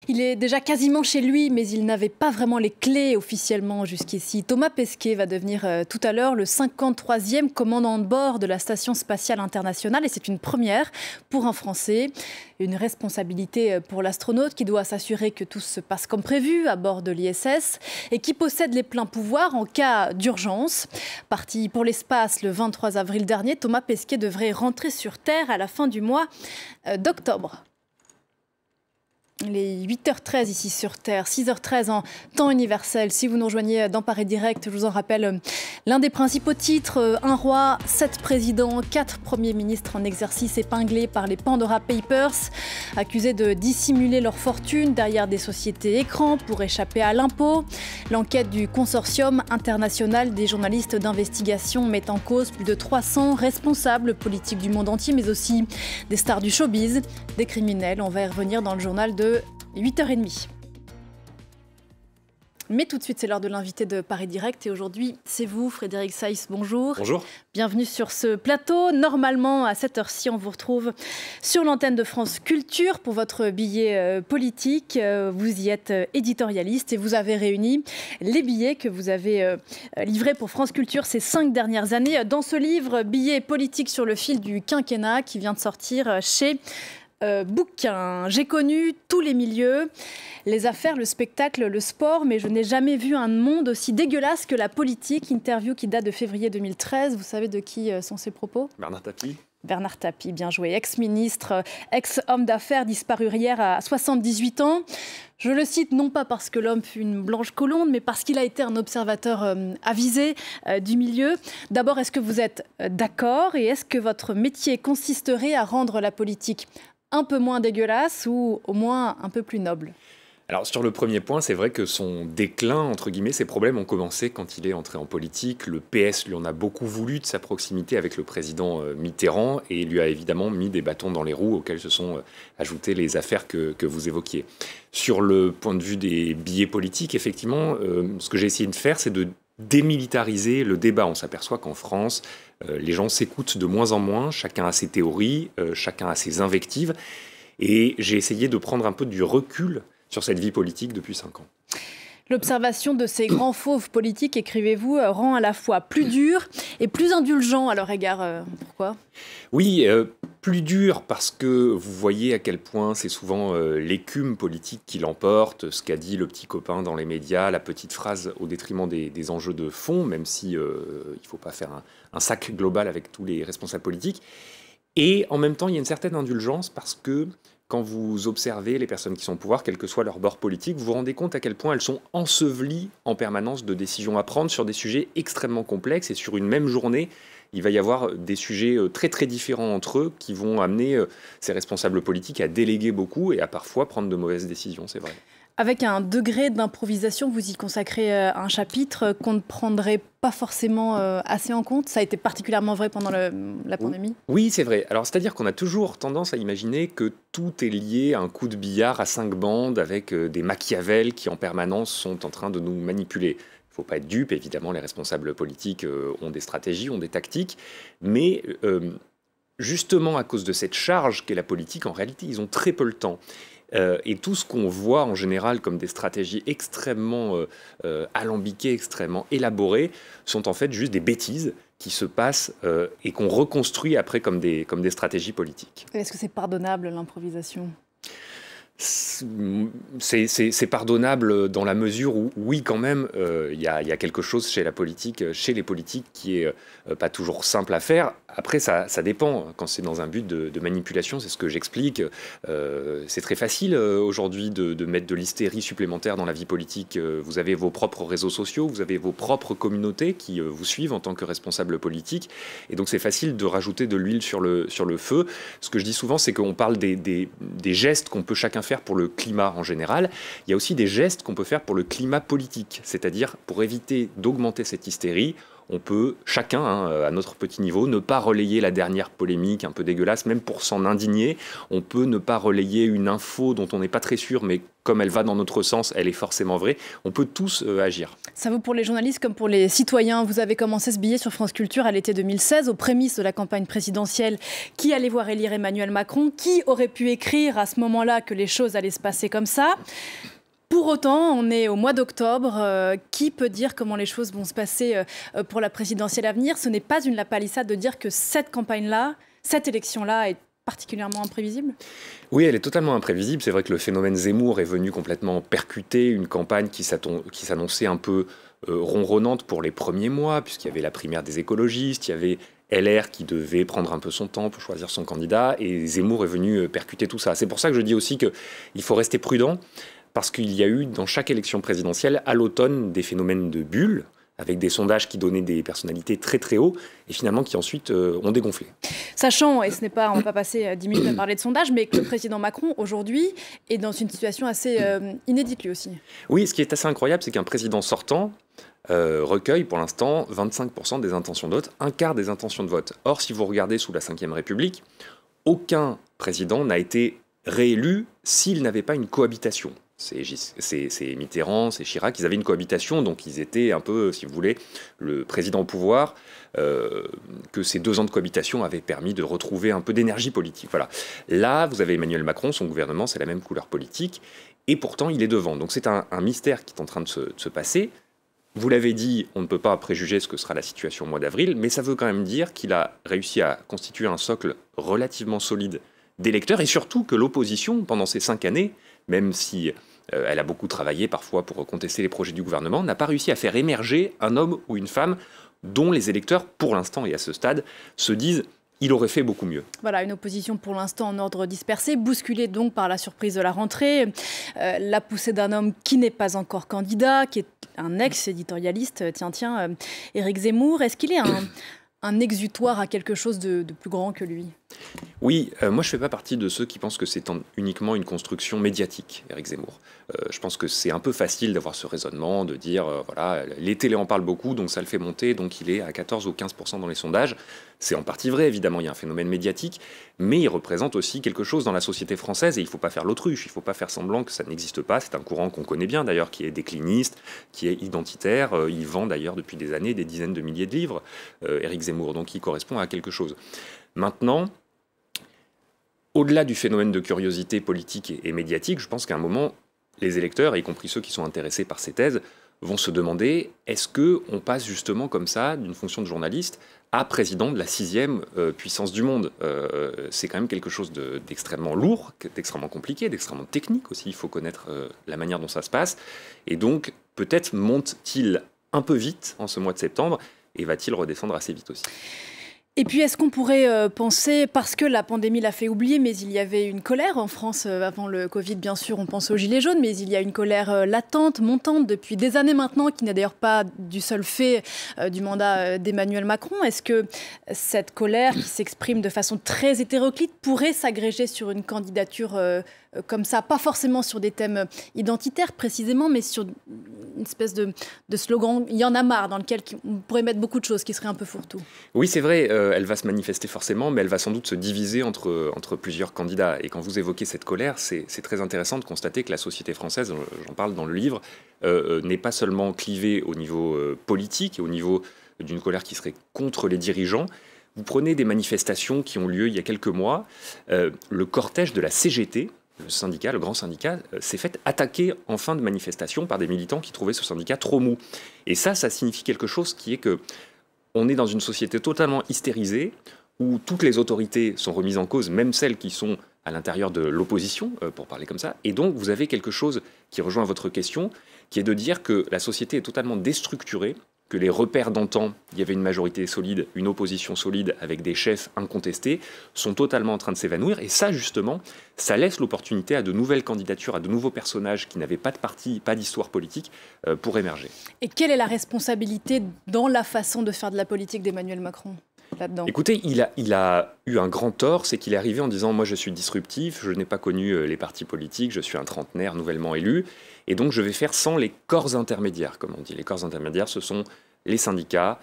Il est déjà quasiment chez lui, mais il n'avait pas vraiment les clés officiellement jusqu'ici. Thomas Pesquet va devenir tout à l'heure le 53e commandant de bord de la Station spatiale internationale. Et c'est une première pour un Français. Une responsabilité pour l'astronaute qui doit s'assurer que tout se passe comme prévu à bord de l'ISS et qui possède les pleins pouvoirs en cas d'urgence. Parti pour l'espace le 23 avril dernier, Thomas Pesquet devrait rentrer sur Terre à la fin du mois d'octobre. Il est 8h13 ici sur Terre, 6h13 en temps universel. Si vous nous rejoignez dans Paris Direct, je vous en rappelle l'un des principaux titres, un roi, 7 présidents, 4 premiers ministres en exercice épinglés par les Pandora Papers, accusés de dissimuler leur fortune derrière des sociétés écrans pour échapper à l'impôt. L'enquête du consortium international des journalistes d'investigation met en cause plus de 300 responsables politiques du monde entier, mais aussi des stars du showbiz, des criminels. On va y revenir dans le journal de 8h30. Mais tout de suite, c'est l'heure de l'invité de Paris Direct. Et aujourd'hui, c'est vous, Frédéric Saïs. Bonjour. Bonjour. Bienvenue sur ce plateau. Normalement, à cette heure-ci, on vous retrouve sur l'antenne de France Culture pour votre billet politique. Vous y êtes éditorialiste et vous avez réuni les billets que vous avez livrés pour France Culture ces 5 dernières années. Dans ce livre, Billets politiques sur le fil du quinquennat, qui vient de sortir chez Bouquin. J'ai connu tous les milieux, les affaires, le spectacle, le sport, mais je n'ai jamais vu un monde aussi dégueulasse que la politique. Interview qui date de février 2013. Vous savez de qui sont ces propos? Bernard Tapie. Bernard Tapie, bien joué. Ex-ministre, ex-homme d'affaires disparu hier à 78 ans. Je le cite non pas parce que l'homme fut une blanche colombe, mais parce qu'il a été un observateur avisé du milieu. D'abord, est-ce que vous êtes d'accord et est-ce que votre métier consisterait à rendre la politique un peu moins dégueulasse ou au moins un peu plus noble? Alors sur le premier point, c'est vrai que son déclin, entre guillemets, ses problèmes ont commencé quand il est entré en politique. Le PS lui en a beaucoup voulu de sa proximité avec le président Mitterrand et lui a évidemment mis des bâtons dans les roues auxquels se sont ajoutées les affaires que vous évoquiez. Sur le point de vue des billets politiques, effectivement, ce que j'ai essayé de faire, c'est de démilitariser le débat. On s'aperçoit qu'en France, les gens s'écoutent de moins en moins, chacun a ses théories, chacun a ses invectives, et j'ai essayé de prendre un peu du recul sur cette vie politique depuis 5 ans. L'observation de ces grands fauves politiques, écrivez-vous, rend à la fois plus dur et plus indulgent à leur égard. Pourquoi ? Oui, plus dur parce que vous voyez à quel point c'est souvent l'écume politique qui l'emporte, ce qu'a dit le petit copain dans les médias, la petite phrase au détriment des enjeux de fond, même si il ne faut pas faire un sac global avec tous les responsables politiques. Et en même temps, il y a une certaine indulgence parce que quand vous observez les personnes qui sont au pouvoir, quel que soit leur bord politique, vous vous rendez compte à quel point elles sont ensevelies en permanence de décisions à prendre sur des sujets extrêmement complexes. Et sur une même journée, il va y avoir des sujets très très différents entre eux qui vont amener ces responsables politiques à déléguer beaucoup et à parfois prendre de mauvaises décisions, c'est vrai. Avec un degré d'improvisation, vous y consacrez un chapitre qu'on ne prendrait pas forcément assez en compte. Ça a été particulièrement vrai pendant la pandémie. Oui, c'est vrai. Alors, c'est-à-dire qu'on a toujours tendance à imaginer que tout est lié à un coup de billard à 5 bandes avec des Machiavel qui en permanence sont en train de nous manipuler. Il ne faut pas être dupe, évidemment, les responsables politiques ont des stratégies, ont des tactiques, mais justement à cause de cette charge qu'est la politique, en réalité, ils ont très peu le temps. Et tout ce qu'on voit en général comme des stratégies extrêmement alambiquées, extrêmement élaborées, sont en fait juste des bêtises qui se passent et qu'on reconstruit après comme des stratégies politiques. Est-ce que c'est pardonnable, l'improvisation ? C'est pardonnable dans la mesure où, oui, quand même, il y a quelque chose chez la politique, chez les politiques qui est pas toujours simple à faire. Après, ça dépend. Quand c'est dans un but de manipulation, c'est ce que j'explique. C'est très facile aujourd'hui de mettre de l'hystérie supplémentaire dans la vie politique. Vous avez vos propres réseaux sociaux, vous avez vos propres communautés qui vous suivent en tant que responsable politique. Et donc, c'est facile de rajouter de l'huile sur le feu. Ce que je dis souvent, c'est qu'on parle des gestes qu'on peut chacun faire pour le climat en général. Il y a aussi des gestes qu'on peut faire pour le climat politique. C'est-à-dire, pour éviter d'augmenter cette hystérie, on peut, chacun, à notre petit niveau, ne pas relayer la dernière polémique un peu dégueulasse, même pour s'en indigner. On peut ne pas relayer une info dont on n'est pas très sûr, mais comme elle va dans notre sens, elle est forcément vraie. On peut tous agir. Ça vaut pour les journalistes comme pour les citoyens. Vous avez commencé ce billet sur France Culture à l'été 2016, aux prémices de la campagne présidentielle. Qui allait voir élire Emmanuel Macron? Qui aurait pu écrire à ce moment-là que les choses allaient se passer comme ça? Pour autant, on est au mois d'octobre. Qui peut dire comment les choses vont se passer pour la présidentielle à venir? Ce n'est pas une lapalissade de dire que cette campagne-là, cette élection-là est particulièrement imprévisible? Oui, elle est totalement imprévisible. C'est vrai que le phénomène Zemmour est venu complètement percuter une campagne qui s'annonçait un peu ronronnante pour les premiers mois, puisqu'il y avait la primaire des écologistes, il y avait LR qui devait prendre un peu son temps pour choisir son candidat, et Zemmour est venu percuter tout ça. C'est pour ça que je dis aussi qu'il faut rester prudent, parce qu'il y a eu dans chaque élection présidentielle, à l'automne, des phénomènes de bulles, avec des sondages qui donnaient des personnalités très très hauts, et finalement qui ensuite ont dégonflé. Sachant, et on ne va pas passer 10 minutes à parler de sondages, mais que le président Macron, aujourd'hui, est dans une situation assez inédite lui aussi. Oui, ce qui est assez incroyable, c'est qu'un président sortant recueille pour l'instant 25% des intentions de vote, un quart des intentions de vote. Or, si vous regardez sous la Ve République, aucun président n'a été réélu s'il n'avait pas une cohabitation. C'est Mitterrand, c'est Chirac, ils avaient une cohabitation, donc ils étaient un peu, si vous voulez, le président au pouvoir, que ces 2 ans de cohabitation avaient permis de retrouver un peu d'énergie politique. Voilà. Là, vous avez Emmanuel Macron, son gouvernement, c'est la même couleur politique, et pourtant il est devant. Donc c'est un mystère qui est en train de se passer. Vous l'avez dit, on ne peut pas préjuger ce que sera la situation au mois d'avril, mais ça veut quand même dire qu'il a réussi à constituer un socle relativement solide d'électeurs, et surtout que l'opposition, pendant ces 5 années, même si elle a beaucoup travaillé parfois pour contester les projets du gouvernement, n'a pas réussi à faire émerger un homme ou une femme dont les électeurs, pour l'instant et à ce stade, se disent « il aurait fait beaucoup mieux ». Voilà, une opposition pour l'instant en ordre dispersé, bousculée donc par la surprise de la rentrée, la poussée d'un homme qui n'est pas encore candidat, qui est un ex-éditorialiste, Éric Zemmour. Est-ce qu'il est un exutoire à quelque chose de plus grand que lui? Oui, moi je ne fais pas partie de ceux qui pensent que c'est uniquement une construction médiatique, Éric Zemmour. Je pense que c'est un peu facile d'avoir ce raisonnement, de dire, voilà, les télés en parlent beaucoup, donc ça le fait monter, donc il est à 14 ou 15% dans les sondages. C'est en partie vrai, évidemment, il y a un phénomène médiatique, mais il représente aussi quelque chose dans la société française, et il ne faut pas faire l'autruche, il ne faut pas faire semblant que ça n'existe pas. C'est un courant qu'on connaît bien d'ailleurs, qui est décliniste, qui est identitaire. Il vend d'ailleurs depuis des années des dizaines de milliers de livres, Éric Zemmour, donc il correspond à quelque chose. Maintenant, au-delà du phénomène de curiosité politique et médiatique, je pense qu'à un moment, les électeurs, y compris ceux qui sont intéressés par ces thèses, vont se demander, est-ce qu'on passe justement comme ça d'une fonction de journaliste à président de la 6e puissance du monde? C'est quand même quelque chose d'extrêmement lourd, d'extrêmement compliqué, d'extrêmement technique aussi. Il faut connaître la manière dont ça se passe. Et donc, peut-être monte-t-il un peu vite en ce mois de septembre et va-t-il redescendre assez vite aussi? Et puis, est-ce qu'on pourrait penser, parce que la pandémie l'a fait oublier, mais il y avait une colère en France avant le Covid, bien sûr, on pense aux Gilets jaunes, mais il y a une colère latente, montante depuis des années maintenant, qui n'est d'ailleurs pas du seul fait du mandat d'Emmanuel Macron. Est-ce que cette colère, qui s'exprime de façon très hétéroclite, pourrait s'agréger sur une candidature comme ça, pas forcément sur des thèmes identitaires précisément, mais sur une espèce de slogan « il y en a marre », dans lequel on pourrait mettre beaucoup de choses qui seraient un peu fourre-tout? Oui, c'est vrai, elle va se manifester forcément, mais elle va sans doute se diviser entre plusieurs candidats. Et quand vous évoquez cette colère, c'est très intéressant de constater que la société française, j'en parle dans le livre, n'est pas seulement clivée au niveau politique et au niveau d'une colère qui serait contre les dirigeants. Vous prenez des manifestations qui ont lieu il y a quelques mois, le cortège de la CGT, le syndicat, le grand syndicat, s'est fait attaquer en fin de manifestation par des militants qui trouvaient ce syndicat trop mou. Et ça signifie quelque chose qui est que on est dans une société totalement hystérisée, où toutes les autorités sont remises en cause, même celles qui sont à l'intérieur de l'opposition, pour parler comme ça. Et donc, vous avez quelque chose qui rejoint votre question, qui est de dire que la société est totalement déstructurée, que les repères d'antan, il y avait une majorité solide, une opposition solide avec des chefs incontestés, sont totalement en train de s'évanouir. Et ça, justement, ça laisse l'opportunité à de nouvelles candidatures, à de nouveaux personnages qui n'avaient pas de parti, pas d'histoire politique, pour émerger. Et quelle est la responsabilité dans la façon de faire de la politique d'Emmanuel Macron là-dedans? Écoutez, il a eu un grand tort, c'est qu'il est arrivé en disant « moi je suis disruptif, je n'ai pas connu les partis politiques, je suis un trentenaire nouvellement élu, et donc je vais faire sans les corps intermédiaires », comme on dit. Les corps intermédiaires, ce sont les syndicats,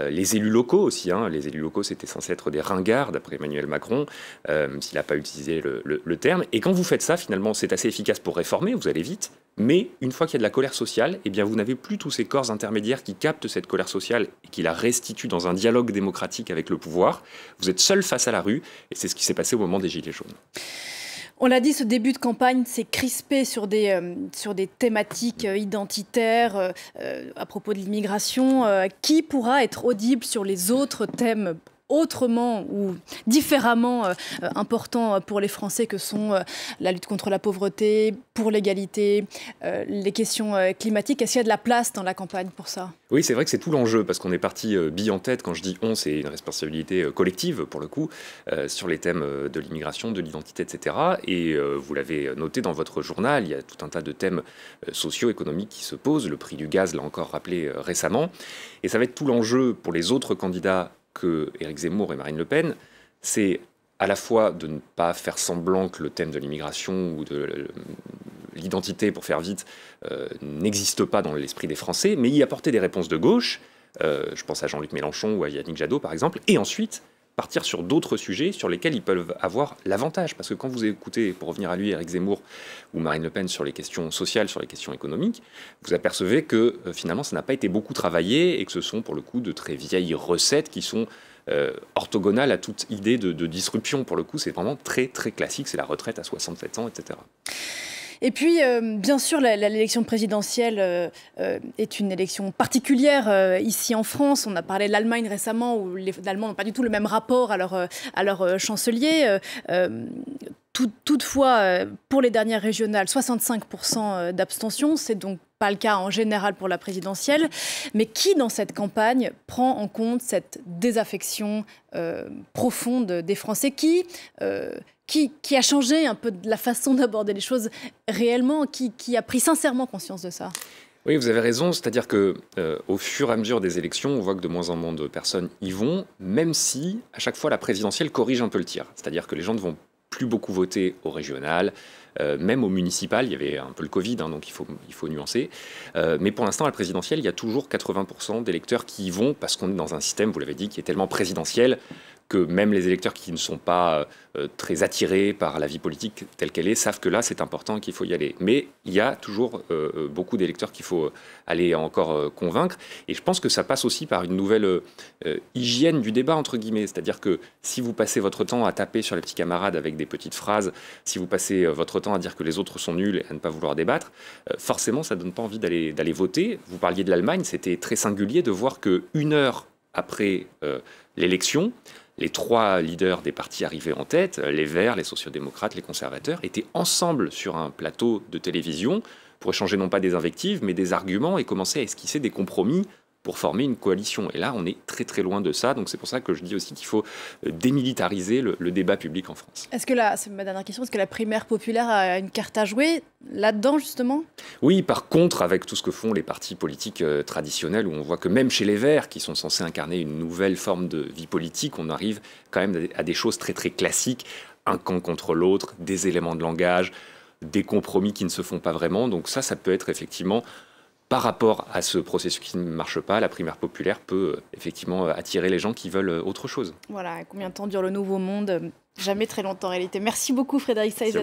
les élus locaux aussi. Les élus locaux, c'était censé être des ringards, d'après Emmanuel Macron, s'il n'a pas utilisé le terme. Et quand vous faites ça, finalement, c'est assez efficace pour réformer, vous allez vite. Mais une fois qu'il y a de la colère sociale, eh bien, vous n'avez plus tous ces corps intermédiaires qui captent cette colère sociale et qui la restituent dans un dialogue démocratique avec le pouvoir. Vous êtes seul face à la rue, et c'est ce qui s'est passé au moment des Gilets jaunes. On l'a dit, ce début de campagne s'est crispé sur des thématiques identitaires à propos de l'immigration. Qui pourra être audible sur les autres thèmes autrement ou différemment importants pour les Français que sont la lutte contre la pauvreté, pour l'égalité, les questions climatiques? Est-ce qu'il y a de la place dans la campagne pour ça? Oui, c'est vrai que c'est tout l'enjeu, parce qu'on est parti bille en tête. Quand je dis on, c'est une responsabilité collective, pour le coup, sur les thèmes de l'immigration, de l'identité, etc. Et vous l'avez noté dans votre journal, il y a tout un tas de thèmes socio-économiques qui se posent. Le prix du gaz l'a encore rappelé récemment. Et ça va être tout l'enjeu pour les autres candidats que Éric Zemmour et Marine Le Pen, c'est à la fois de ne pas faire semblant que le thème de l'immigration ou de l'identité, pour faire vite, n'existe pas dans l'esprit des Français, mais y apporter des réponses de gauche, je pense à Jean-Luc Mélenchon ou à Yannick Jadot par exemple, et ensuite partir sur d'autres sujets sur lesquels ils peuvent avoir l'avantage. Parce que quand vous écoutez, pour revenir à lui, Éric Zemmour ou Marine Le Pen sur les questions sociales, sur les questions économiques, vous apercevez que finalement ça n'a pas été beaucoup travaillé et que ce sont pour le coup de très vieilles recettes qui sont orthogonales à toute idée de disruption. Pour le coup, c'est vraiment très très classique, c'est la retraite à 67 ans, etc. Et puis, bien sûr, l'élection présidentielle est une élection particulière ici en France. On a parlé de l'Allemagne récemment, où les Allemands n'ont pas du tout le même rapport à leur chancelier. Toutefois, pour les dernières régionales, 65% d'abstention, c'est donc pas le cas en général pour la présidentielle. Mais qui, dans cette campagne, prend en compte cette désaffection profonde des Français qui a changé un peu de la façon d'aborder les choses réellement, qui a pris sincèrement conscience de ça? Oui, vous avez raison, c'est-à-dire que au fur et à mesure des élections, on voit que de moins en moins de personnes y vont, même si à chaque fois la présidentielle corrige un peu le tir. C'est-à-dire que les gens ne vont plus beaucoup voter au régional, même au municipal. Il y avait un peu le Covid, donc il faut nuancer. Mais pour l'instant, à la présidentielle, il y a toujours 80% d'électeurs qui y vont parce qu'on est dans un système, vous l'avez dit, qui est tellement présidentiel que même les électeurs qui ne sont pas très attirés par la vie politique telle qu'elle est savent que là, c'est important, qu'il faut y aller. Mais il y a toujours beaucoup d'électeurs qu'il faut aller encore convaincre. Et je pense que ça passe aussi par une nouvelle hygiène du débat, entre guillemets. C'est-à-dire que si vous passez votre temps à taper sur les petits camarades avec des petites phrases, si vous passez votre temps à dire que les autres sont nuls et à ne pas vouloir débattre, forcément, ça ne donne pas envie d'aller voter. Vous parliez de l'Allemagne, c'était très singulier de voir qu'une heure après l'élection, les trois leaders des partis arrivés en tête, les Verts, les sociodémocrates, les conservateurs, étaient ensemble sur un plateau de télévision pour échanger non pas des invectives, mais des arguments et commencer à esquisser des compromis pour former une coalition. Et là, on est très très loin de ça. Donc c'est pour ça que je dis aussi qu'il faut démilitariser le débat public en France. Est-ce que c'est ma dernière question, est-ce que la primaire populaire a une carte à jouer là-dedans, justement? Oui, par contre, avec tout ce que font les partis politiques traditionnels, où on voit que même chez les Verts, qui sont censés incarner une nouvelle forme de vie politique, on arrive quand même à des choses très très classiques, un camp contre l'autre, des éléments de langage, des compromis qui ne se font pas vraiment. Donc ça peut être effectivement, par rapport à ce processus qui ne marche pas, la primaire populaire peut effectivement attirer les gens qui veulent autre chose. Voilà, combien de temps dure le nouveau monde? Jamais très longtemps en réalité. Merci beaucoup Frédéric Saïs.